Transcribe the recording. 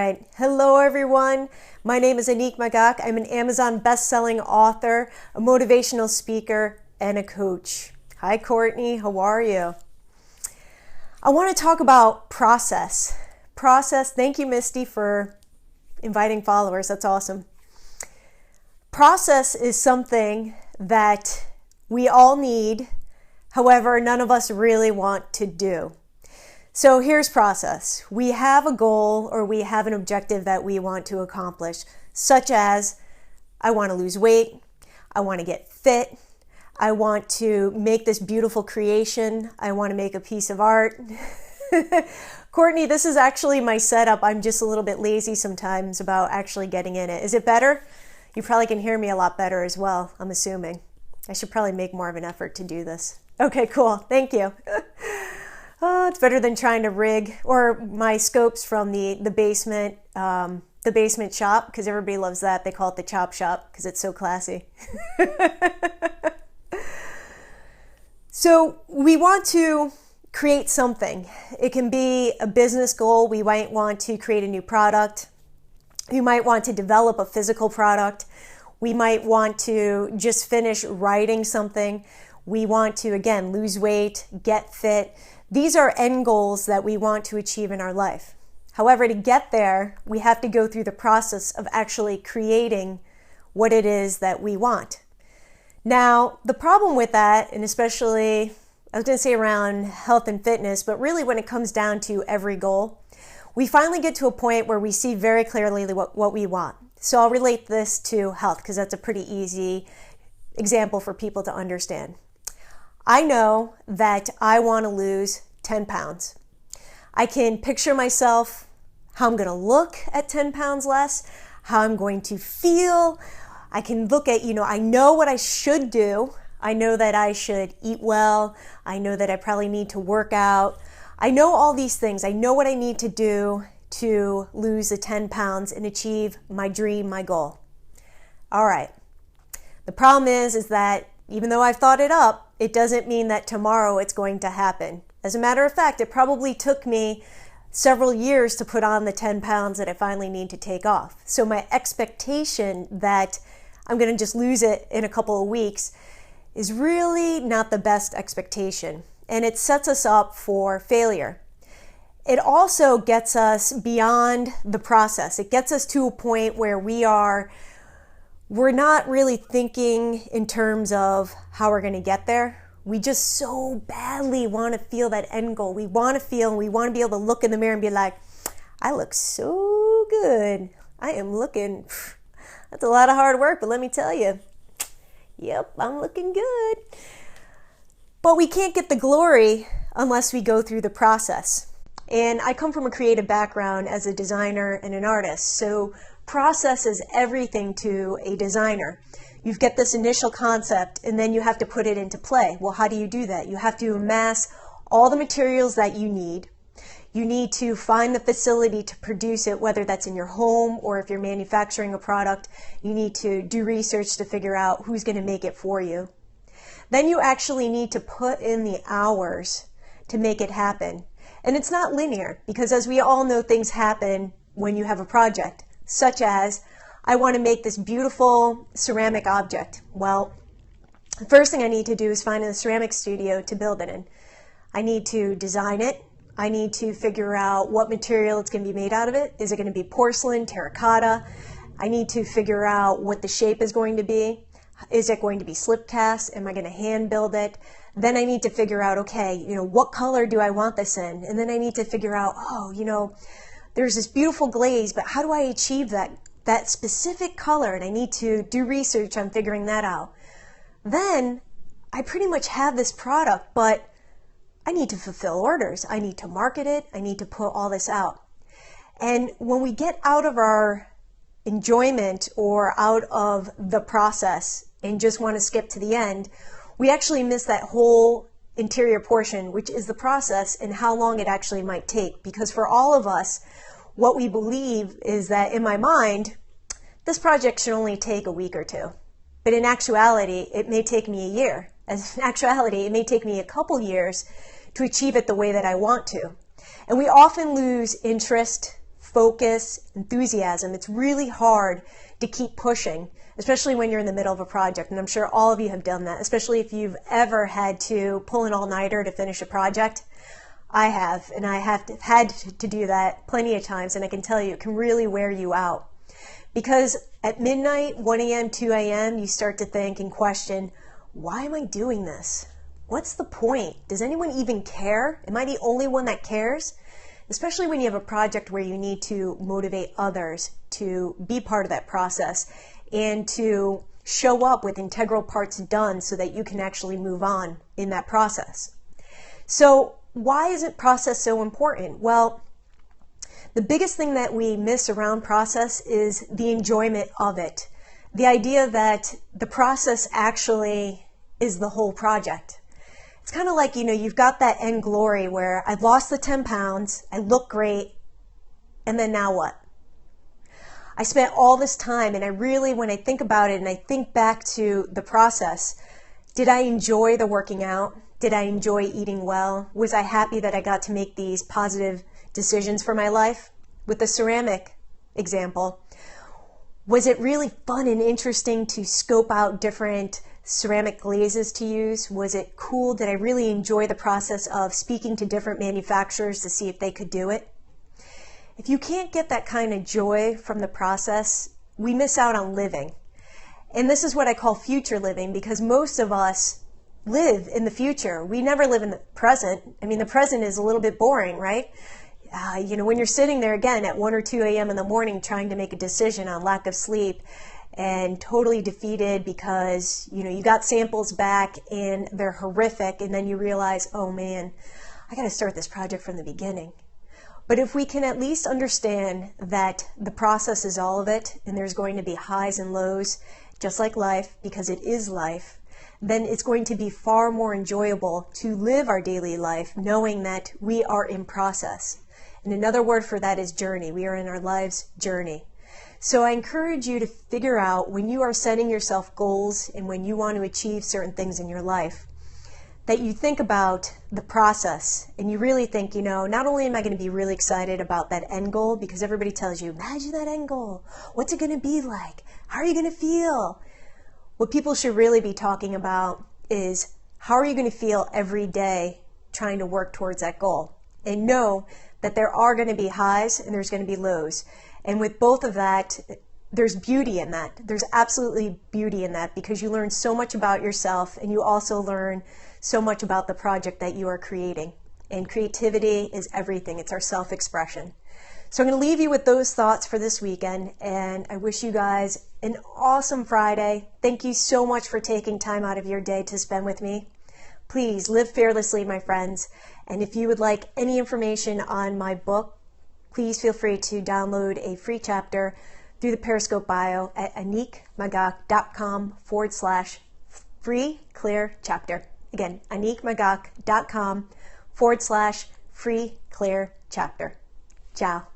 right. Hello, everyone. My name is AnnickMagac. I'm an Amazon best-selling author, a motivational speaker, and a coach. Hi, Courtney. How are you? I want to talk about process. Process. Thank you, Misty, for inviting followers. That's awesome. Process is something that we all need. However, none of us really want to do. So here's process. We have a goal or we have an objective that we want to accomplish, such as I want to lose weight, I want to get fit, I want to make this beautiful creation, I want to make a piece of art. Courtney, this is actually my setup. I'm just a little bit lazy sometimes about actually getting in it. Is it better? You probably can hear me a lot better as well, I'm assuming. I should probably make more of an effort to do this. Okay, cool. Thank you. Oh, it's better than trying to rig, or my scopes from the basement shop, because everybody loves that. They call it the chop shop because it's so classy. So we want to create something. It can be a business goal. We might want to create a new product. You might want to develop a physical product. We might want to just finish writing something. We want to, again, lose weight, get fit. These are end goals that we want to achieve in our life. However, to get there, we have to go through the process of actually creating what it is that we want. Now, the problem with that, and especially, I was going to say around health and fitness, but really when it comes down to every goal, we finally get to a point where we see very clearly what we want. So I'll relate this to health because that's a pretty easy example for people to understand. I know that I want to lose 10 pounds. I can picture myself, how I'm going to look at 10 pounds less, how I'm going to feel. I can look at, I know what I should do. I know that I should eat well. I know that I probably need to work out. I know all these things. I know what I need to do to lose the 10 pounds and achieve my dream, my goal. All right. The problem is that even though I've thought it up, it doesn't mean that tomorrow it's going to happen. As a matter of fact, it probably took me several years to put on the 10 pounds that I finally need to take off. So my expectation that I'm going to just lose it in a couple of weeks is really not the best expectation. And it sets us up for failure. It also gets us beyond the process. It gets us to a point where we're not really thinking in terms of how we're going to get there. We just so badly want to feel that end goal. We want to feel and we want to be able to look in the mirror and be like, I look so good. I am looking, that's a lot of hard work, but let me tell you, yep, I'm looking good. But we can't get the glory unless we go through the process. And I come from a creative background as a designer and an artist. So process is everything to a designer. You get this initial concept and then you have to put it into play. Well, how do you do that? You have to amass all the materials that you need. You need to find the facility to produce it, whether that's in your home or if you're manufacturing a product. You need to do research to figure out who's going to make it for you. Then you actually need to put in the hours to make it happen. And it's not linear because, as we all know, things happen when you have a project, such as I want to make this beautiful ceramic object. Well, the first thing I need to do is find a ceramic studio to build it in. I need to design it. I need to figure out what material it's going to be made out of it. Is it going to be porcelain, terracotta? I need to figure out what the shape is going to be. Is it going to be slip cast? Am I going to hand build it? Then I need to figure out, okay, what color do I want this in? And then I need to figure out, there's this beautiful glaze, but how do I achieve that specific color? And I need to do research on figuring that out. Then I pretty much have this product, but I need to fulfill orders. I need to market it. I need to put all this out. And when we get out of our enjoyment or out of the process and just want to skip to the end, we actually miss that whole interior portion, which is the process and how long it actually might take. Because for all of us, what we believe is that, in my mind, this project should only take a week or two. But in actuality, it may take me a year. As in actuality, it may take me a couple years to achieve it the way that I want to. And we often lose interest, focus, enthusiasm. It's really hard to keep pushing, especially when you're in the middle of a project. And I'm sure all of you have done that, especially if you've ever had to pull an all-nighter to finish a project. I have, and I have had to do that plenty of times, and I can tell you it can really wear you out. Because at midnight, 1 a.m., 2 a.m., you start to think and question, why am I doing this? What's the point? Does anyone even care? Am I the only one that cares? Especially when you have a project where you need to motivate others to be part of that process and to show up with integral parts done so that you can actually move on in that process. So why is process so important? Well, the biggest thing that we miss around process is the enjoyment of it. The idea that the process actually is the whole project. It's kind of like, you've got that end glory where I lost the 10 pounds, I look great, and then now what? I spent all this time, and I really, when I think about it and I think back to the process, did I enjoy the working out? Did I enjoy eating well? Was I happy that I got to make these positive decisions for my life? With the ceramic example, was it really fun and interesting to scope out different ceramic glazes to use? Was it cool? Did I really enjoy the process of speaking to different manufacturers to see if they could do it? If you can't get that kind of joy from the process, we miss out on living. And this is what I call future living, because most of us live in the future. We never live in the present. I mean, the present is a little bit boring, right? When you're sitting there again at 1 or 2 a.m. in the morning trying to make a decision on lack of sleep and totally defeated because, you got samples back and they're horrific, and then you realize, oh man, I got to start this project from the beginning. But if we can at least understand that the process is all of it, and there's going to be highs and lows, just like life, because it is life, then it's going to be far more enjoyable to live our daily life knowing that we are in process. And another word for that is journey. We are in our life's journey. So I encourage you to figure out when you are setting yourself goals and when you want to achieve certain things in your life, that you think about the process and you really think, not only am I going to be really excited about that end goal, because everybody tells you, imagine that end goal. What's it going to be like? How are you going to feel? What people should really be talking about is how are you going to feel every day trying to work towards that goal? And know that there are going to be highs and there's going to be lows. And with both of that, there's beauty in that. There's absolutely beauty in that, because you learn so much about yourself and you also learn so much about the project that you are creating. And creativity is everything. It's our self-expression. So I'm going to leave you with those thoughts for this weekend, and I wish you guys an awesome Friday. Thank you so much for taking time out of your day to spend with me. Please live fearlessly, my friends. And if you would like any information on my book, please feel free to download a free chapter through the Periscope bio at AnnickMagac.com/free clear chapter. Again, AnnickMagac.com/free clear chapter. Ciao.